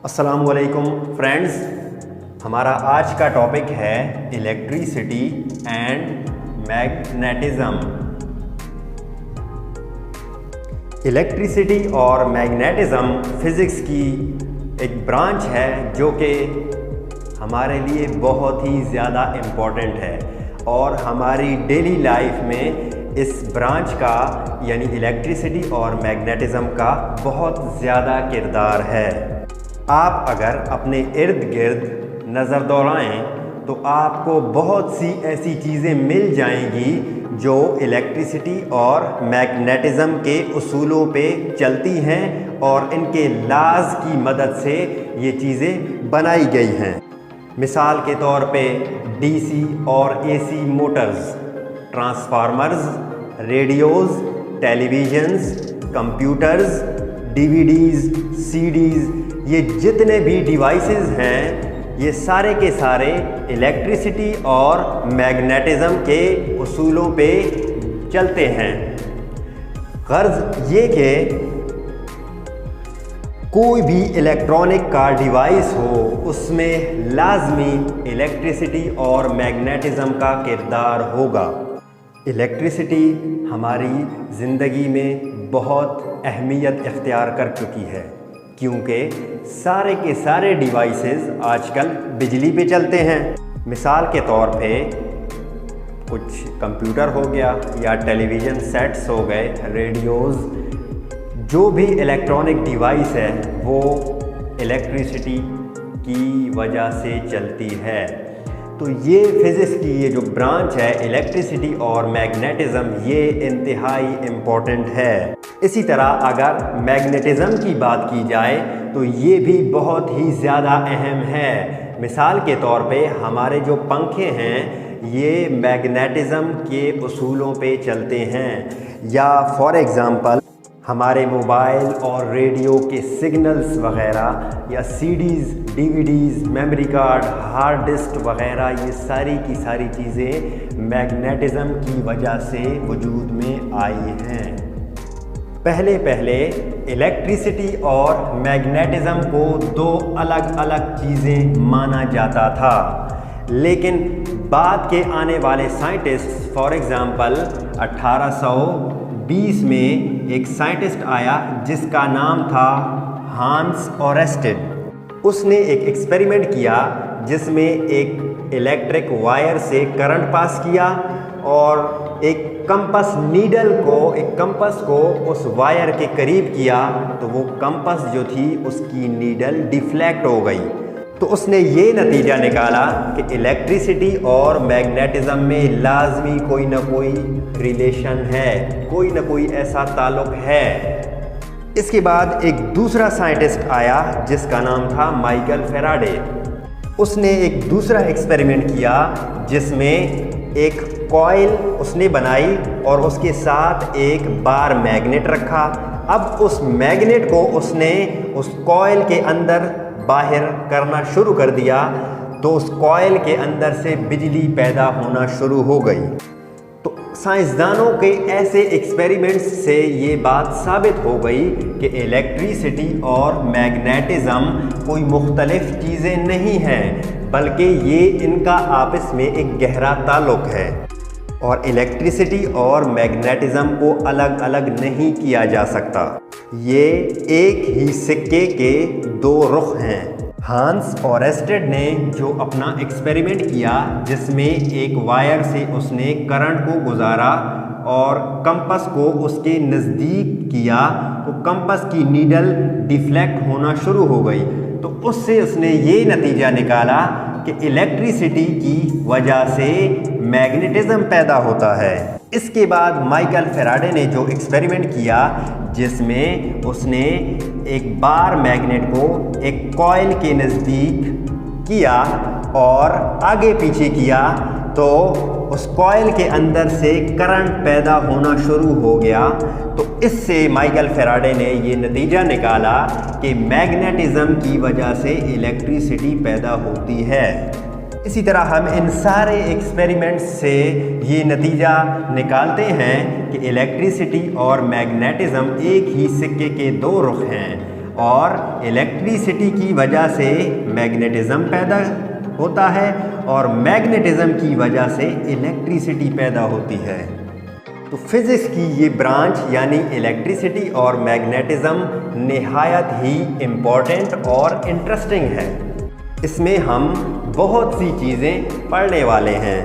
अस्सलामुअलैकुम फ्रेंड्स, हमारा आज का टॉपिक है इलेक्ट्रिसिटी एंड मैग्नेटिज्म। इलेक्ट्रिसिटी और मैग्नेटिज्म फिज़िक्स की एक ब्रांच है जो कि हमारे लिए बहुत ही ज़्यादा इम्पॉर्टेंट है और हमारी डेली लाइफ में इस ब्रांच का यानी इलेक्ट्रिसिटी और मैग्नेटिज्म का बहुत ज़्यादा किरदार है। आप अगर अपने इर्द गिर्द नज़र दौड़ाएं तो आपको बहुत सी ऐसी चीज़ें मिल जाएंगी जो इलेक्ट्रिसिटी और मैग्नेटिज्म के उसूलों पे चलती हैं और इनके लाज की मदद से ये चीज़ें बनाई गई हैं। मिसाल के तौर पे डीसी और AC Motors, transformers, radios, televisions, computers, DVDs, CDs, ये जितने भी डिवाइसेस हैं ये सारे के सारे इलेक्ट्रिसिटी और मैग्नेटिज्म के उसूलों पे चलते हैं। गर्ज ये कि कोई भी इलेक्ट्रॉनिक का डिवाइस हो उसमें लाजमी इलेक्ट्रिसिटी और मैग्नेटिज्म का किरदार होगा। इलेक्ट्रिसिटी हमारी ज़िंदगी में बहुत अहमियत इख्तियार कर चुकी है क्योंकि सारे के सारे डिवाइसेस आजकल बिजली पे चलते हैं। मिसाल के तौर पे कुछ कंप्यूटर हो गया या टेलीविज़न सेट्स हो गए, रेडियोज़, जो भी इलेक्ट्रॉनिक डिवाइस है वो इलेक्ट्रिसिटी की वजह से चलती है। तो ये फिज़िक्स की ये जो ब्रांच है इलेक्ट्रिसिटी और मैग्नेटिज्म ये इंतहाई इम्पोर्टेंट है। इसी तरह अगर मैग्नेटिज्म की बात की जाए तो ये भी बहुत ही ज़्यादा अहम है। मिसाल के तौर पे हमारे जो पंखे हैं ये मैग्नेटिज्म के उसूलों पे चलते हैं, या फॉर एग्ज़ाम्पल हमारे मोबाइल और रेडियो के सिग्नल्स वग़ैरह या CDs, DVDs, memory card, hard disk वग़ैरह ये सारी की सारी चीज़ें मैग्नेटिज्म की वजह से वजूद में आई हैं। पहले पहले इलेक्ट्रिसिटी और मैग्नेटिज्म को दो अलग अलग चीज़ें माना जाता था, लेकिन बाद के आने वाले साइंटिस्ट फॉर एग्ज़ाम्पल 1820 में एक साइंटिस्ट आया जिसका नाम था हांस ओरेस्टेड। उसने एक एक्सपेरिमेंट किया जिसमें एक इलेक्ट्रिक वायर से करंट पास किया और एक कंपास कंपास को उस वायर के करीब किया तो वो कंपास जो थी उसकी नीडल डिफ्लेक्ट हो गई। तो उसने ये नतीजा निकाला कि इलेक्ट्रिसिटी और मैग्नेटिज्म में लाजमी कोई ना कोई रिलेशन है, कोई ना कोई ऐसा ताल्लुक है। इसके बाद एक दूसरा साइंटिस्ट आया जिसका नाम था माइकल फैराडे। उसने एक दूसरा एक्सपेरिमेंट किया जिसमें एक कॉइल उसने बनाई और उसके साथ एक बार मैग्नेट रखा। अब उस मैग्नेट को उसने उस कॉइल के अंदर बाहर करना शुरू कर दिया तो उस कॉइल के अंदर से बिजली पैदा होना शुरू हो गई। तो साइंसदानों के ऐसे एक्सपेरिमेंट्स से ये बात साबित हो गई कि इलेक्ट्रिसिटी और मैग्नेटिज्म कोई मुख्तलिफ चीज़ें नहीं हैं बल्कि ये इनका आपस में एक गहरा ताल्लुक है और इलेक्ट्रिसिटी और मैग्नेटिज्म को अलग अलग नहीं किया जा सकता। ये एक ही सिक्के के दो रुख हैं। हांस ओरेस्टेड ने जो अपना एक्सपेरिमेंट किया जिसमें एक वायर से उसने करंट को गुजारा और कंपास को उसके नज़दीक किया तो कंपास की नीडल डिफ्लेक्ट होना शुरू हो गई। तो उससे उसने ये नतीजा निकाला कि इलेक्ट्रिसिटी की वजह से मैग्नेटिज्म पैदा होता है। इसके बाद माइकल फैराडे ने जो एक्सपेरिमेंट किया जिसमें उसने एक बार मैग्नेट को एक कॉइल के नज़दीक किया और आगे पीछे किया तो उस कॉइल के अंदर से करंट पैदा होना शुरू हो गया। तो इससे माइकल फैराडे ने ये नतीजा निकाला कि मैग्नेटिज्म की वजह से इलेक्ट्रिसिटी पैदा होती है। इसी तरह हम इन सारे एक्सपेरिमेंट्स से ये नतीजा निकालते हैं कि इलेक्ट्रिसिटी और मैग्नेटिज्म एक ही सिक्के के दो रुख हैं और इलेक्ट्रिसिटी की वजह से मैग्नेटिज्म पैदा होता है और मैग्नेटिज्म की वजह से इलेक्ट्रिसिटी पैदा होती है। तो फिज़िक्स की ये ब्रांच यानी इलेक्ट्रिसिटी और मैग्नेटिज्म निहायत ही इम्पॉर्टेंट और इंटरेस्टिंग है। इसमें हम बहुत सी चीज़ें पढ़ने वाले हैं।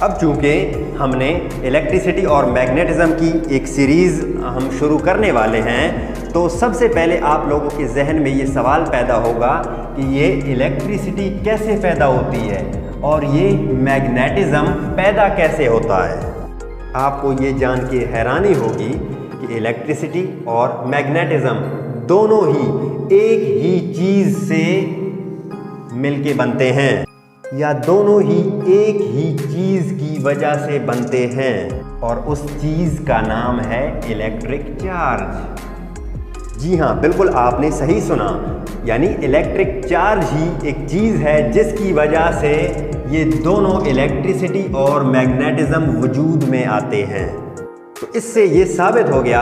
अब चूँकि हमने इलेक्ट्रिसिटी और मैग्नेटिज्म की एक सीरीज़ हम शुरू करने वाले हैं, तो सबसे पहले आप लोगों के जहन में ये सवाल पैदा होगा कि ये इलेक्ट्रिसिटी कैसे पैदा होती है और ये मैग्नेटिज्म पैदा कैसे होता है। आपको ये जान के हैरानी होगी कि इलेक्ट्रिसिटी और मैग्नेटिज्म दोनों ही एक ही चीज़ से मिलके बनते हैं या दोनों ही एक ही चीज़ की वजह से बनते हैं और उस चीज़ का नाम है इलेक्ट्रिक चार्ज। जी हाँ, बिल्कुल आपने सही सुना, यानी इलेक्ट्रिक चार्ज ही एक चीज़ है जिसकी वजह से ये दोनों इलेक्ट्रिसिटी और मैग्नेटिज्म वजूद में आते हैं। तो इससे ये साबित हो गया,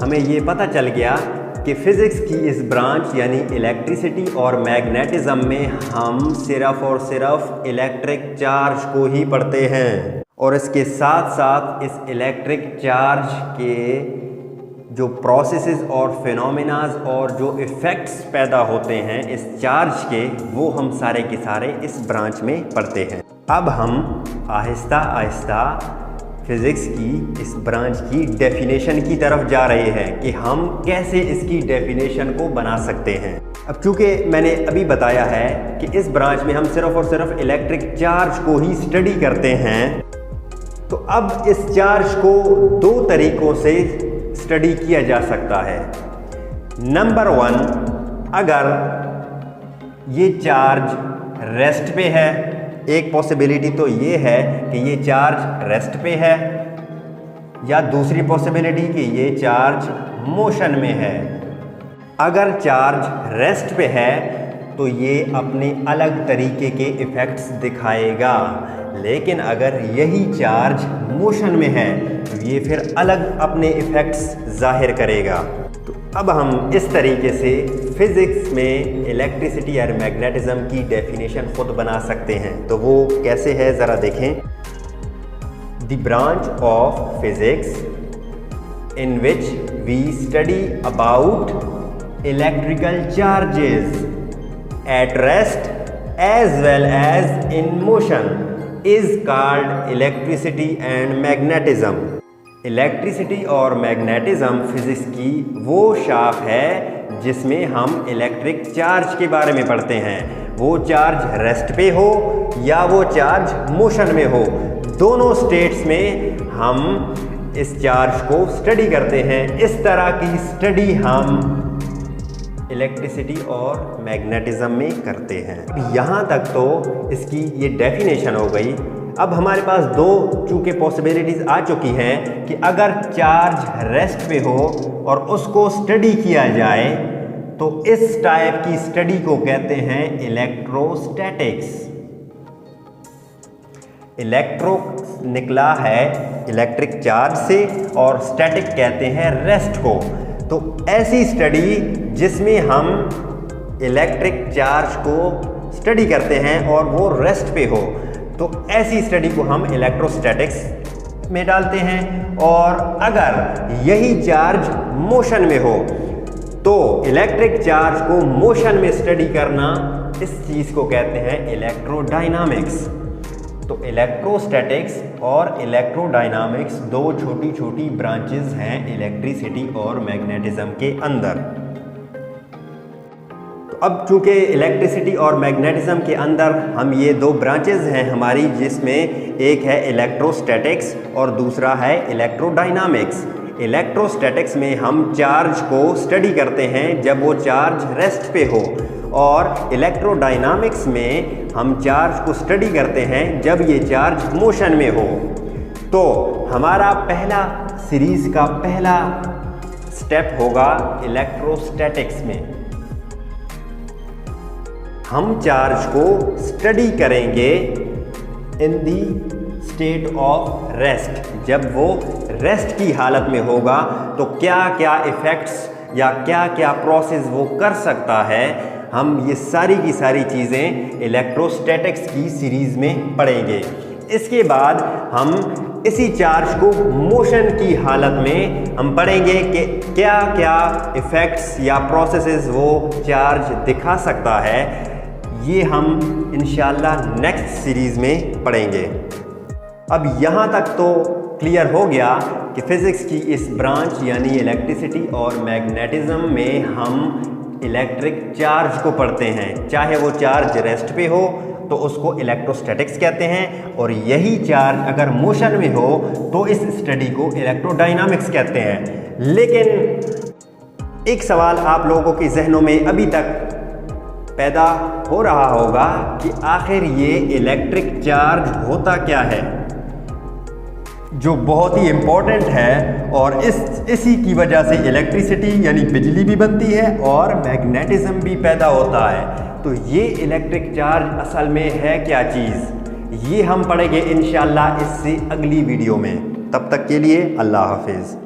हमें ये पता चल गया कि फ़िज़िक्स की इस ब्रांच यानी इलेक्ट्रिसिटी और मैग्नेटिज्म में हम सिर्फ़ और सिर्फ इलेक्ट्रिक चार्ज को ही पढ़ते हैं और इसके साथ साथ इस इलेक्ट्रिक चार्ज के जो प्रोसेसेस और फिनोमेनाज और जो इफ़ेक्ट्स पैदा होते हैं इस चार्ज के, वो हम सारे के सारे इस ब्रांच में पढ़ते हैं। अब हम आहिस्ता आहिस्ता फिज़िक्स की इस ब्रांच की डेफिनेशन की तरफ जा रहे हैं कि हम कैसे इसकी डेफिनेशन को बना सकते हैं। अब चूँकि मैंने अभी बताया है कि इस ब्रांच में हम सिर्फ़ और सिर्फ इलेक्ट्रिक चार्ज को ही स्टडी करते हैं, तो अब इस चार्ज को दो तरीक़ों से स्टडी किया जा सकता है। नंबर 1, अगर ये चार्ज रेस्ट पे है, एक पॉसिबिलिटी तो ये है कि ये चार्ज रेस्ट पे है, या दूसरी पॉसिबिलिटी कि ये चार्ज मोशन में है। अगर चार्ज रेस्ट पे है तो ये अपने अलग तरीके के इफ़ेक्ट्स दिखाएगा, लेकिन अगर यही चार्ज मोशन में है तो ये फिर अलग अपने इफ़ेक्ट्स ज़ाहिर करेगा। तो अब हम इस तरीके से फिज़िक्स में इलेक्ट्रिसिटी और मैग्नेटिज्म की डेफिनेशन खुद बना सकते हैं। तो वो कैसे है ज़रा देखें। The branch of physics in which we study about electrical charges at rest as well as in motion is called electricity and magnetism. Electricity और मैग्नेटिज्म फिज़िक्स की वो शाख है जिसमें हम इलेक्ट्रिक चार्ज के बारे में पढ़ते हैं। वो चार्ज रेस्ट पे हो या वो चार्ज मोशन में हो, दोनों स्टेट्स में हम इस चार्ज को स्टडी करते हैं। इस तरह की स्टडी हम इलेक्ट्रिसिटी और मैग्नेटिज्म में करते हैं। यहाँ तक तो इसकी ये डेफिनेशन हो गई। अब हमारे पास दो चूँकि पॉसिबिलिटीज़ आ चुकी हैं कि अगर चार्ज रेस्ट पे हो और उसको स्टडी किया जाए तो इस टाइप की स्टडी को कहते हैं इलेक्ट्रोस्टैटिक्स। इलेक्ट्रो निकला है इलेक्ट्रिक चार्ज से और स्टैटिक कहते हैं रेस्ट को। तो ऐसी स्टडी जिसमें हम इलेक्ट्रिक चार्ज को स्टडी करते हैं और वो रेस्ट पे हो, तो ऐसी स्टडी को हम इलेक्ट्रोस्टैटिक्स में डालते हैं। और अगर यही चार्ज मोशन में हो तो इलेक्ट्रिक चार्ज को मोशन में स्टडी करना, इस चीज़ को कहते हैं इलेक्ट्रोडायनामिक्स। तो इलेक्ट्रोस्टैटिक्स और इलेक्ट्रोडायनामिक्स दो छोटी छोटी ब्रांचेस हैं इलेक्ट्रिसिटी और मैग्नेटिज्म के अंदर। तो अब चूँकि इलेक्ट्रिसिटी और मैग्नेटिज्म के अंदर हम ये दो ब्रांचेस हैं हमारी, जिसमें एक है इलेक्ट्रोस्टैटिक्स और दूसरा है इलेक्ट्रोडायनामिक्स। इलेक्ट्रोस्टैटिक्स में हम चार्ज को स्टडी करते हैं जब वो चार्ज रेस्ट पे हो, और इलेक्ट्रोडायनामिक्स में हम चार्ज को स्टडी करते हैं जब ये चार्ज मोशन में हो। तो हमारा पहला सीरीज़ का पहला स्टेप होगा इलेक्ट्रोस्टैटिक्स में। हम चार्ज को स्टडी करेंगे इन दी स्टेट ऑफ रेस्ट। जब वो रेस्ट की हालत में होगा तो क्या क्या इफ़ेक्ट्स या क्या क्या प्रोसेस वो कर सकता है, हम ये सारी की सारी चीज़ें इलेक्ट्रोस्टैटिक्स की सीरीज़ में पढ़ेंगे। इसके बाद हम इसी चार्ज को मोशन की हालत में हम पढ़ेंगे कि क्या क्या इफ़ेक्ट्स या प्रोसेसेस वो चार्ज दिखा सकता है। ये हम इंशाल्लाह नेक्स्ट सीरीज़ में पढ़ेंगे। अब यहाँ तक तो क्लियर हो गया कि फ़िज़िक्स की इस ब्रांच यानी इलेक्ट्रिसिटी और मैग्नेटिज़्म में हम इलेक्ट्रिक चार्ज को पढ़ते हैं। चाहे वो चार्ज रेस्ट पे हो तो उसको इलेक्ट्रोस्टैटिक्स कहते हैं, और यही चार्ज अगर मोशन में हो तो इस स्टडी को इलेक्ट्रोडायनामिक्स कहते हैं। लेकिन एक सवाल आप लोगों के जहनों में अभी तक पैदा हो रहा होगा कि आखिर ये इलेक्ट्रिक चार्ज होता क्या है, जो बहुत ही इम्पोर्टेंट है, और इसी की वजह से इलेक्ट्रिसिटी यानी बिजली भी बनती है और मैग्नेटिज्म भी पैदा होता है। तो ये इलेक्ट्रिक चार्ज असल में है क्या चीज़, ये हम पढ़ेंगे इंशाल्लाह इससे अगली वीडियो में। तब तक के लिए अल्लाह हाफिज़।